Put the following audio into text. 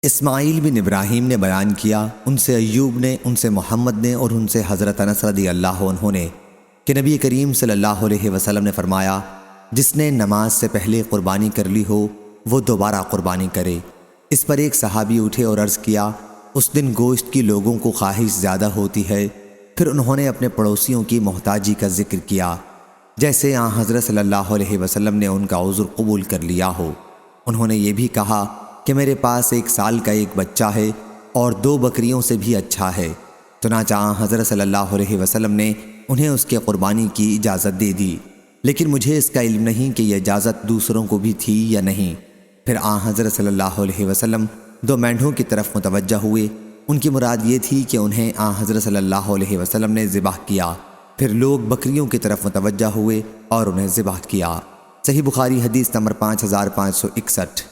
اسماعیل بن ابراہیم نے بیان کیا، ان سے ایوب نے، ان سے محمد نے اور ان سے حضرت انس رضی اللہ عنہ نے کہ نبی کریم صلی اللہ علیہ وسلم نے فرمایا، جس نے نماز سے پہلے قربانی کر لی ہو وہ دوبارہ قربانی کرے۔ اس پر ایک صحابی اٹھے اور عرض کیا، اس دن گوشت کی لوگوں کو خواہش زیادہ ہوتی ہے۔ پھر انہوں نے اپنے پڑوسیوں کی محتاجی کا ذکر کیا، جیسے آن حضرت صلی اللہ علیہ وسلم نے ان کا عذر قبول کر لیا ہو۔ انہوں نے یہ بھی کہا کہ میرے پاس 1 سال کا ایک بچہ ہے اور 2 بکریوں سے بھی اچھا ہے۔ چنانچہ آن حضرت صلی اللہ علیہ وسلم نے انہیں اس کے قربانی کی اجازت دے دی، لیکن مجھے اس کا علم نہیں کہ یہ اجازت دوسروں کو بھی تھی یا نہیں۔ پھر آن حضرت صلی اللہ علیہ وسلم 2 مینڈھوں کی طرف متوجہ ہوئے۔ ان کی مراد یہ تھی کہ انہیں آن حضرت صلی اللہ علیہ وسلم نے ذبح کیا۔ پھر لوگ بکریوں کی طرف متوجہ ہوئے اور انہیں ذبح کیا۔ صحیح بخاری حدیث نمبر 5561۔